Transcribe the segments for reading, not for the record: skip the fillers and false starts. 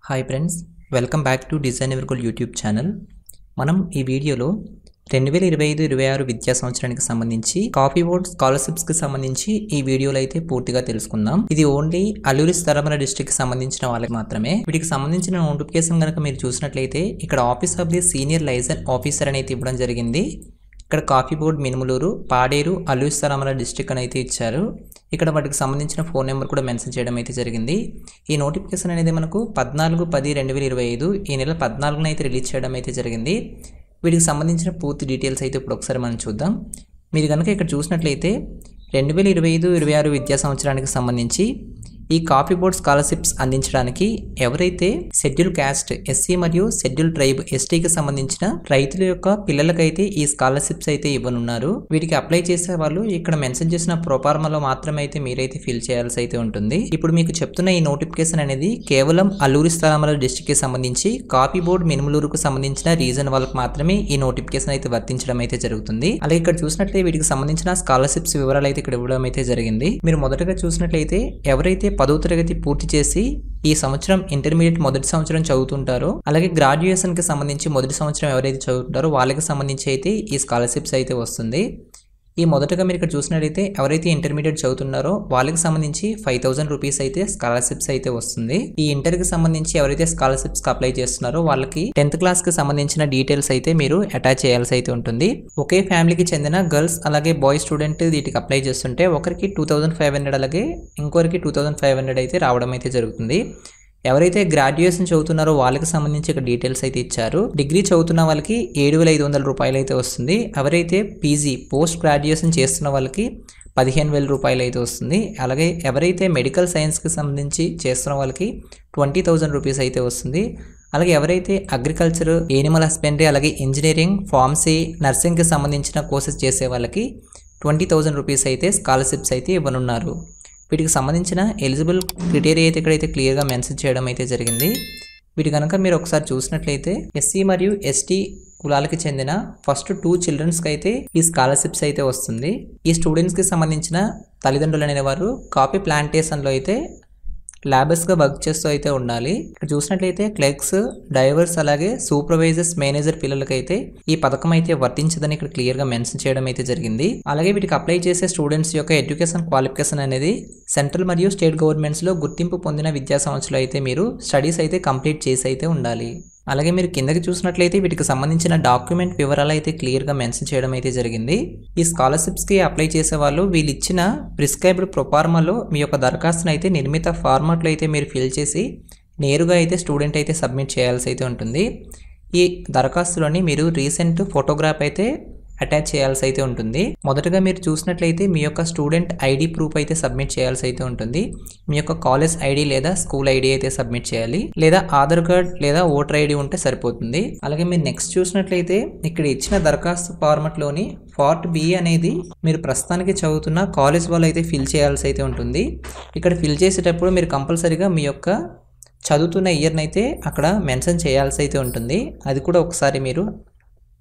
Hi friends, welcome back to design ever goal YouTube channel. మనం ఈ వీడియోలో 2025-26 విద్యా సంవత్సరానికి సంబంధించి కాపీ బోర్డ్ స్కాలర్షిప్స్కి సంబంధించి ఈ వీడియోలో అయితే పూర్తిగా తెలుసుకుందాం. ఇది ఓన్లీ అల్లూరి సీతారామరాజు డిస్ట్రిక్ట్కి సంబంధించిన వాళ్ళకి మాత్రమే. వీటికి సంబంధించిన నోటిఫికేషన్ కనుక మీరు చూసినట్లయితే ఇక్కడ office of the senior liaison officer అనేది ఇవ్వడం జరిగింది. ఇక్కడ coffee board Minumuluru, Paderu, Alluri Sitarama Raju district అని అయితే ఇచ్చారు. ఇక్కడ వాటికి సంబంధించిన ఫోన్ నెంబర్ కూడా మెన్షన్ చేయడం అయితే జరిగింది. ఈ నోటిఫికేషన్ అనేది మనకు 14/10/2025 ఈ నెల 14న అయితే రిలీజ్ చేయడం అయితే జరిగింది. వీటికి సంబంధించిన పూర్తి డీటెయిల్స్ అయితే ఇప్పుడు ఒకసారి మనం చూద్దాం. మీరు కనుక ఇక్కడ చూసినట్లయితే 2025-26 విద్యా సంవత్సరానికి సంబంధించి ఈ కాపీ బోర్డ్ స్కాలర్షిప్స్ అందించడానికి ఎవరైతే షెడ్యూల్ క్యాస్ట్ ఎస్సీ మరియు షెడ్యూల్ ట్రైబ్ ఎస్టీకి సంబంధించిన రైతుల యొక్క పిల్లలకైతే ఈ స్కాలర్షిప్స్ అయితే ఇవ్వనున్నారు. వీటికి అప్లై చేసే వాళ్ళు ఇక్కడ మెన్షన్ చేసిన ప్రొఫార్మాలో మాత్రమే అయితే మీరైతే ఫిల్ చేయాల్సి అయితే ఉంటుంది. ఇప్పుడు మీకు చెప్తున్న ఈ నోటిఫికేషన్ అనేది కేవలం అల్లూరి సీతారామరాజు డిస్ట్రిక్ట్ కి సంబంధించి కాపీ బోర్డ్ మినుములూరుకు సంబంధించిన రీజన్ వాళ్ళకి మాత్రమే ఈ నోటిఫికేషన్ అయితే వర్తించడం అయితే జరుగుతుంది. అలాగే ఇక్కడ చూసినట్లయితే వీటికి సంబంధించిన స్కాలర్షిప్స్ వివరాలు అయితే ఇక్కడ ఇవ్వడం అయితే జరిగింది. మీరు మొదటగా చూసినట్లయితే ఎవరైతే 10వ తరగతి పూర్తి చేసి ఈ సంవత్సరం ఇంటర్మీడియట్ మొదటి సంవత్సరం చదువుతుంటారో, అలాగే గ్రాడ్యుయేషన్ కి సంబంధించి మొదటి సంవత్సరం ఎవరైతే చదువుతుంటారో వాళ్ళకి సంబంధించి అయితే ఈ స్కాలర్షిప్స్ అయితే వస్తుంది. ఈ మొదటగా మీరు ఇక్కడ చూసినట్లయితే ఎవరైతే ఇంటర్మీడియట్ చదువుతున్నారో వాళ్ళకి సంబంధించి 5,000 రూపీస్ అయితే స్కాలర్షిప్స్ అయితే వస్తుంది. ఈ ఇంటర్కి సంబంధించి ఎవరైతే స్కాలర్షిప్స్ కి అప్లై చేస్తున్నారో వాళ్ళకి 10th క్లాస్ కి సంబంధించిన డీటెయిల్స్ అయితే మీరు అటాచ్ చేయాల్సి అయితే ఉంటుంది. ఒకే ఫ్యామిలీకి చెందిన గర్ల్స్ అలాగే బాయ్ స్టూడెంట్ వీటికి అప్లై చేస్తుంటే ఒకరికి 2,500 అలాగే ఇంకొకరికి 2,500 అయితే రావడం అయితే జరుగుతుంది. ఎవరైతే గ్రాడ్యుయేషన్ చదువుతున్నారో వాళ్ళకి సంబంధించి ఇక్కడ డీటెయిల్స్ అయితే ఇచ్చారు. డిగ్రీ చదువుతున్న వాళ్ళకి 7,500 రూపాయలు అయితే వస్తుంది. ఎవరైతే పీజీ పోస్ట్ గ్రాడ్యుయేషన్ చేస్తున్న వాళ్ళకి 15,000 రూపాయలు అయితే వస్తుంది. అలాగే ఎవరైతే మెడికల్ సైన్స్కి సంబంధించి చేస్తున్న వాళ్ళకి 20,000 రూపీస్ అయితే వస్తుంది. అలాగే ఎవరైతే అగ్రికల్చర్, యానిమల్ హస్బెండరీ, అలాగే ఇంజనీరింగ్, ఫార్మసీ, నర్సింగ్కి సంబంధించిన కోర్సెస్ చేసే వాళ్ళకి 20,000 రూపీస్ అయితే స్కాలర్షిప్స్ అయితే ఇవ్వనున్నారు. వీటికి సంబంధించిన ఎలిజిబుల్ క్రైటీరియా అయితే ఇక్కడైతే క్లియర్గా మెన్షన్ చేయడం అయితే జరిగింది. వీటి కనుక మీరు ఒకసారి చూసినట్లయితే ఎస్సీ మరియు ఎస్టీ కులాలకి చెందిన ఫస్ట్ 2 చిల్డ్రన్స్కి అయితే ఈ స్కాలర్షిప్స్ అయితే వస్తుంది. ఈ స్టూడెంట్స్కి సంబంధించిన తల్లిదండ్రులు అనేవారు కాఫీ ప్లాంటేషన్లో అయితే ల్యాబర్స్గా వర్క్ చేస్తూ అయితే ఉండాలి. ఇక్కడ చూసినట్లయితే క్లర్క్స్, డ్రైవర్స్ అలాగే సూపర్వైజర్స్, మేనేజర్ పిల్లలకైతే ఈ పథకం అయితే వర్తించదని ఇక్కడ క్లియర్గా మెన్షన్ చేయడం అయితే జరిగింది. అలాగే వీటికి అప్లై చేసే స్టూడెంట్స్ యొక్క ఎడ్యుకేషన్ క్వాలిఫికేషన్ అనేది సెంట్రల్ మరియు స్టేట్ గవర్నమెంట్స్లో గుర్తింపు పొందిన విద్యా సంవత్సరాలు అయితే మీరు స్టడీస్ అయితే కంప్లీట్ చేసి అయితే ఉండాలి. అలాగే మీరు కిందకి చూసినట్లయితే వీటికి సంబంధించిన డాక్యుమెంట్ వివరాలు అయితే క్లియర్గా మెన్షన్ చేయడం అయితే జరిగింది. ఈ స్కాలర్షిప్స్కి అప్లై చేసే వాళ్ళు వీళ్ళు ఇచ్చిన ప్రిస్క్రైబ్డ్ ప్రొఫార్మాలో మీ యొక్క దరఖాస్తును అయితే నిర్మిత ఫార్మాట్లో అయితే మీరు ఫిల్ చేసి నేరుగా అయితే స్టూడెంట్ అయితే సబ్మిట్ చేయాల్సి అయితే ఉంటుంది. ఈ దరఖాస్తులోని మీరు రీసెంట్ ఫోటోగ్రాఫ్ అయితే అటాచ్ చేయాల్సి అయితే ఉంటుంది. మొదటగా మీరు చూసినట్లయితే మీ యొక్క స్టూడెంట్ ఐడి ప్రూఫ్ అయితే సబ్మిట్ చేయాల్సి అయితే ఉంటుంది. మీ యొక్క కాలేజ్ ఐడి లేదా స్కూల్ ఐడి అయితే సబ్మిట్ చేయాలి, లేదా ఆధార్ కార్డ్ లేదా ఓటర్ ఐడి ఉంటే సరిపోతుంది. అలాగే మీరు నెక్స్ట్ చూసినట్లయితే ఇక్కడ ఇచ్చిన దరఖాస్తు ఫార్మాట్లోని పార్ట్ బి అనేది మీరు ప్రస్తుతానికి చదువుతున్న కాలేజ్ వాళ్ళు అయితే ఫిల్ చేయాల్సి అయితే ఉంటుంది. ఇక్కడ ఫిల్ చేసేటప్పుడు మీరు కంపల్సరీగా మీ యొక్క చదువుతున్న ఇయర్ని అయితే అక్కడ మెన్షన్ చేయాల్సి అయితే ఉంటుంది. అది కూడా ఒకసారి మీరు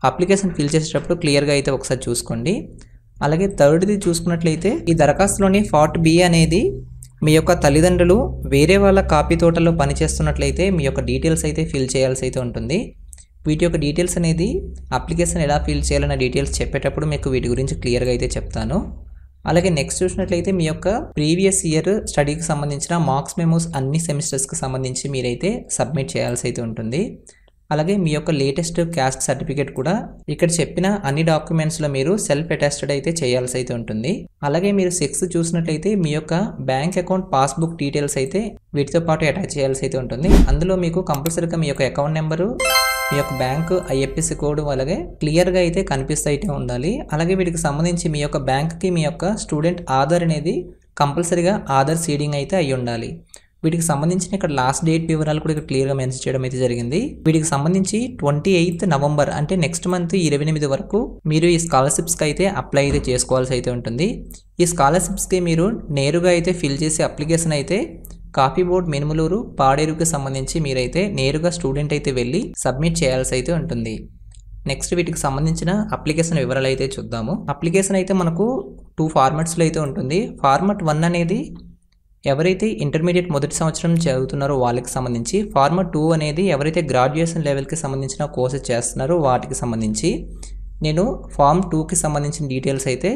అప్లికేషన్ ఫిల్ చేసేటప్పుడు క్లియర్గా అయితే ఒకసారి చూసుకోండి. అలాగే థర్డ్ది చూసుకున్నట్లయితే ఈ దరఖాస్తులోని పార్ట్ బి అనేది మీ యొక్క తల్లిదండ్రులు వేరే వాళ్ళ కాఫీ తోటలో పనిచేస్తున్నట్లయితే మీ యొక్క డీటెయిల్స్ అయితే ఫిల్ చేయాల్సి అయితే ఉంటుంది. వీటి యొక్క డీటెయిల్స్ అనేది అప్లికేషన్ ఎలా ఫిల్ చేయాలన్న డీటెయిల్స్ చెప్పేటప్పుడు మీకు వీటి గురించి క్లియర్గా అయితే చెప్తాను. అలాగే నెక్స్ట్ చూసినట్లయితే మీ యొక్క ప్రీవియస్ ఇయర్ స్టడీకి సంబంధించిన మార్క్స్ మెమోస్ అన్ని సెమిస్టర్స్కి సంబంధించి మీరైతే సబ్మిట్ చేయాల్సి అయితే ఉంటుంది. అలాగే మీ యొక్క లేటెస్ట్ క్యాస్ట్ సర్టిఫికేట్ కూడా ఇక్కడ చెప్పిన అన్ని డాక్యుమెంట్స్లో మీరు సెల్ఫ్ అటాస్టెడ్ అయితే చేయాల్సి అయితే ఉంటుంది. అలాగే మీరు 6 చూసినట్లయితే మీ యొక్క బ్యాంక్ అకౌంట్ పాస్బుక్ డీటెయిల్స్ అయితే వీటితో పాటు అటాచ్ చేయాల్సి అయితే ఉంటుంది. అందులో మీకు కంపల్సరీగా మీ యొక్క అకౌంట్ నెంబరు, మీ యొక్క బ్యాంకు ఐఎఫ్ఎస్సి కోడ్ అలాగే క్లియర్గా అయితే కనిపిస్తూ అయితే ఉండాలి. అలాగే వీటికి సంబంధించి మీ యొక్క బ్యాంక్కి మీ యొక్క స్టూడెంట్ ఆధార్ అనేది కంపల్సరీగా ఆధార్ సీడింగ్ అయితే అయి ఉండాలి. వీటికి సంబంధించిన ఇక్కడ లాస్ట్ డేట్ వివరాలు కూడా ఇక్కడ క్లియర్గా మెన్షన్ చేయడం అయితే జరిగింది. వీటికి సంబంధించి 28th నవంబర్ అంటే నెక్స్ట్ మంత్ 28 వరకు మీరు ఈ స్కాలర్షిప్స్కి అయితే అప్లై అయితే చేసుకోవాల్సి అయితే ఉంటుంది. ఈ స్కాలర్షిప్స్కి మీరు నేరుగా అయితే ఫిల్ చేసే అప్లికేషన్ అయితే కాఫీ బోర్డ్ మినుములూరు, పాడేరుకి సంబంధించి మీరైతే నేరుగా స్టూడెంట్ అయితే వెళ్ళి సబ్మిట్ చేయాల్సి అయితే ఉంటుంది. నెక్స్ట్ వీటికి సంబంధించిన అప్లికేషన్ వివరాలు అయితే చూద్దాము. అప్లికేషన్ అయితే మనకు 2 ఫార్మాట్స్లో అయితే ఉంటుంది. ఫార్మాట్ 1 అనేది ఎవరైతే ఇంటర్మీడియట్ మొదటి సంవత్సరం చదువుతున్నారో వాళ్ళకి సంబంధించి, ఫార్మర్ 2 అనేది ఎవరైతే గ్రాడ్యుయేషన్ లెవెల్కి సంబంధించిన కోర్సెస్ చేస్తున్నారో వాటికి సంబంధించి నేను ఫార్మ్ 2కి సంబంధించిన డీటెయిల్స్ అయితే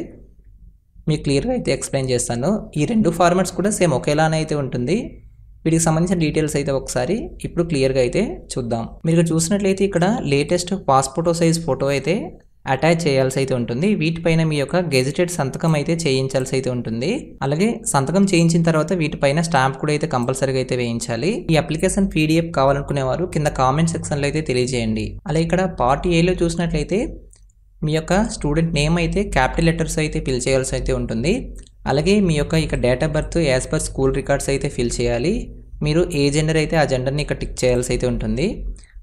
మీకు క్లియర్గా అయితే ఎక్స్ప్లెయిన్ చేస్తాను. ఈ రెండు ఫార్మాట్స్ కూడా సేమ్ ఒకేలానే అయితే ఉంటుంది. వీటికి సంబంధించిన డీటెయిల్స్ అయితే ఒకసారి ఇప్పుడు క్లియర్గా అయితే చూద్దాం. మీరు చూసినట్లయితే ఇక్కడ లేటెస్ట్ పాస్పోర్ట్ సైజ్ ఫోటో అయితే అటాచ్ చేయాల్సి అయితే ఉంటుంది. వీటిపైన మీ యొక్క గెజిటెడ్ సంతకం అయితే చేయించాల్సి అయితే ఉంటుంది. అలాగే సంతకం చేయించిన తర్వాత వీటిపైన స్టాంప్ కూడా అయితే కంపల్సరీగా అయితే వేయించాలి. ఈ అప్లికేషన్ PDF కావాలనుకునేవారు కింద కామెంట్ సెక్షన్లో అయితే తెలియజేయండి. అలాగే ఇక్కడ పార్ట్ ఏలో చూసినట్లయితే మీ యొక్క స్టూడెంట్ నేమ్ అయితే క్యాపిటల్ లెటర్స్ అయితే ఫిల్ చేయాల్సి అయితే ఉంటుంది. అలాగే మీ యొక్క ఇక date of birth as per school records అయితే ఫిల్ చేయాలి. మీరు ఏ జెండర్ అయితే ఆ జెండర్ని ఇక్కడ టిక్ చేయాల్సి అయితే ఉంటుంది.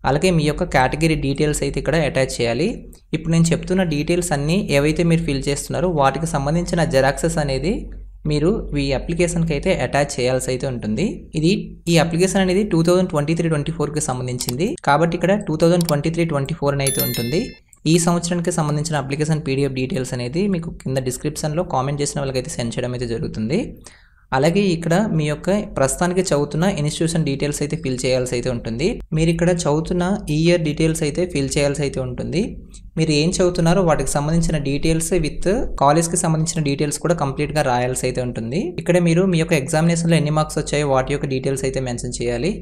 అలాగే మీ యొక్క కేటగిరీ డీటెయిల్స్ అయితే ఇక్కడ అటాచ్ చేయాలి. ఇప్పుడు నేను చెప్తున్న డీటెయిల్స్ అన్నీ ఏవైతే మీరు ఫిల్ చేస్తున్నారో వాటికి సంబంధించిన జెరాక్సెస్ అనేది మీరు ఈ అప్లికేషన్కి అయితే అటాచ్ చేయాల్సి అయితే ఉంటుంది. ఈ అప్లికేషన్ అనేది 2023-24కి సంబంధించింది కాబట్టి ఇక్కడ 2023-24 అని అయితే ఉంటుంది. ఈ సంవత్సరానికి సంబంధించిన అప్లికేషన్ PDF డీటెయిల్స్ అనేది మీకు కింద డిస్క్రిప్షన్లో కామెంట్ చేసిన వాళ్ళకైతే సెండ్ చేయడం అయితే జరుగుతుంది. అలాగే ఇక్కడ మీ యొక్క ప్రస్తుతానికి చదువుతున్న ఇన్స్టిట్యూషన్ డీటెయిల్స్ అయితే ఫిల్ చేయాల్సి అయితే ఉంటుంది. మీరు ఇక్కడ చదువుతున్న ఇయర్ డీటెయిల్స్ అయితే ఫిల్ చేయాల్సి అయితే ఉంటుంది. మీరు ఏం చదువుతున్నారో వాటికి సంబంధించిన డీటెయిల్స్ విత్ కాలేజ్కి సంబంధించిన డీటెయిల్స్ కూడా కంప్లీట్గా రాయాల్సి అయితే ఉంటుంది. ఇక్కడ మీరు మీ యొక్క ఎగ్జామినేషన్లో ఎన్ని మార్క్స్ వచ్చాయో వాటి యొక్క డీటెయిల్స్ అయితే మెన్షన్ చేయాలి.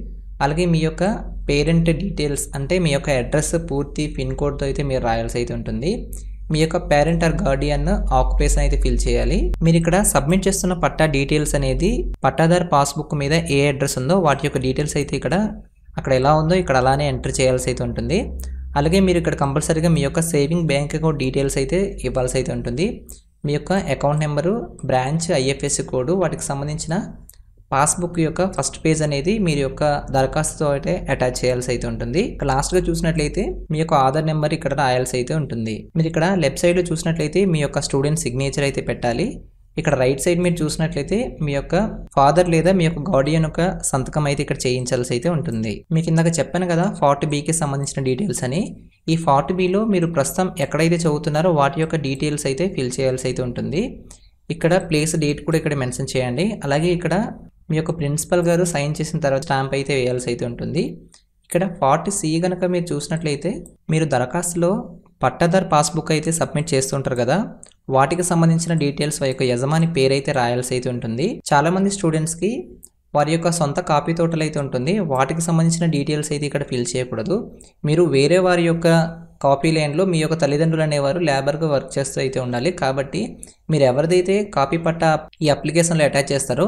అలాగే మీ యొక్క పేరెంట్ డీటెయిల్స్ అంటే మీ యొక్క అడ్రస్ పూర్తి పిన్ కోడ్తో అయితే మీరు రాయాల్సి అయితే ఉంటుంది. మీ యొక్క పేరెంట్ ఆర్ గార్డియన్ ఆక్యుపేషన్ అయితే ఫిల్ చేయాలి. మీరు ఇక్కడ సబ్మిట్ చేస్తున్న పట్టా డీటెయిల్స్ అనేది పట్టాదారు పాస్బుక్ మీద ఏ అడ్రస్ ఉందో వాటి యొక్క డీటెయిల్స్ అయితే అక్కడ ఎలా ఉందో ఇక్కడ అలానే ఎంటర్ చేయాల్సి అయితే ఉంటుంది. అలాగే మీరు ఇక్కడ కంపల్సరీగా మీ యొక్క సేవింగ్ బ్యాంక్ అకౌంట్ డీటెయిల్స్ అయితే ఇవ్వాల్సి అయితే ఉంటుంది. మీ యొక్క account number, branch, IFSC code, వాటికి సంబంధించిన పాస్బుక్ యొక్క ఫస్ట్ పేజ్ అనేది మీరు యొక్క దరఖాస్తుతో అయితే అటాచ్ చేయాల్సి అయితే ఉంటుంది. లాస్ట్గా చూసినట్లయితే మీ యొక్క ఆధార్ నెంబర్ ఇక్కడ రాయాల్సి అయితే ఉంటుంది. మీరు ఇక్కడ లెఫ్ట్ సైడ్లో చూసినట్లయితే మీ యొక్క స్టూడెంట్ సిగ్నేచర్ అయితే పెట్టాలి. ఇక్కడ రైట్ సైడ్ మీరు చూసినట్లయితే మీ యొక్క ఫాదర్ లేదా మీ యొక్క గార్డియన్ యొక్క సంతకం అయితే ఇక్కడ చేయించాల్సి అయితే ఉంటుంది. మీకు ఇందాక చెప్పాను కదా 40Bకి సంబంధించిన డీటెయిల్స్ అని. ఈ 40Bలో మీరు ప్రస్తుతం ఎక్కడైతే చదువుతున్నారో వాటి యొక్క డీటెయిల్స్ అయితే ఫిల్ చేయాల్సి అయితే ఉంటుంది. ఇక్కడ ప్లేస్, డేట్ కూడా ఇక్కడ మెన్షన్ చేయండి. అలాగే ఇక్కడ మీ యొక్క ప్రిన్సిపల్ గారు సైన్ చేసిన తర్వాత స్టాంప్ అయితే వేయాల్సి అయితే ఉంటుంది. ఇక్కడ 40C కనుక మీరు చూసినట్లయితే మీరు దరఖాస్తులో పట్టాదారు పాస్బుక్ అయితే సబ్మిట్ చేస్తుంటారు కదా, వాటికి సంబంధించిన డీటెయిల్స్ యొక్క యజమాని పేరు అయితే రాయాల్సి అయితే ఉంటుంది. చాలామంది స్టూడెంట్స్కి వారి యొక్క సొంత కాపీ తోటలు అయితే ఉంటుంది. వాటికి సంబంధించిన డీటెయిల్స్ అయితే ఇక్కడ ఫిల్ చేయకూడదు. మీరు వేరే వారి యొక్క కాపీ లైన్లో మీ యొక్క తల్లిదండ్రులు అనేవారు లేబర్గా వర్క్ చేస్తూ అయితే ఉండాలి. కాబట్టి మీరు ఎవరిదైతే కాపీ పట్టా ఈ అప్లికేషన్లో అటాచ్ చేస్తారో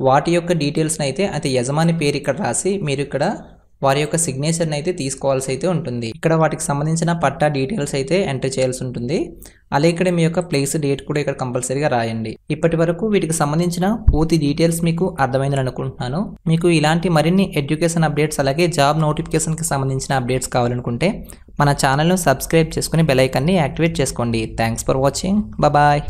వాటి యొక్క డీటెయిల్స్ని అయితే అది యజమాని పేరు ఇక్కడ రాసి మీరు ఇక్కడ వారి యొక్క సిగ్నేచర్ని అయితే తీసుకోవాల్సి అయితే ఉంటుంది. ఇక్కడ వాటికి సంబంధించిన పట్టా డీటెయిల్స్ అయితే ఎంటర్ చేయాల్సి ఉంటుంది. అలాగే ఇక్కడ మీ యొక్క ప్లేస్, డేట్ కూడా ఇక్కడ కంపల్సరీగా రాయండి. ఇప్పటి వరకు వీటికి సంబంధించిన పూర్తి డీటెయిల్స్ మీకు అర్థమైందని అనుకుంటున్నాను. మీకు ఇలాంటి మరిన్ని ఎడ్యుకేషన్ అప్డేట్స్ అలాగే జాబ్ నోటిఫికేషన్కి సంబంధించిన అప్డేట్స్ కావాలనుకుంటే మన ఛానల్ను సబ్స్క్రైబ్ చేసుకుని బెల్ ఐకాన్ని యాక్టివేట్ చేసుకోండి. Thanks for watching. బాయ్.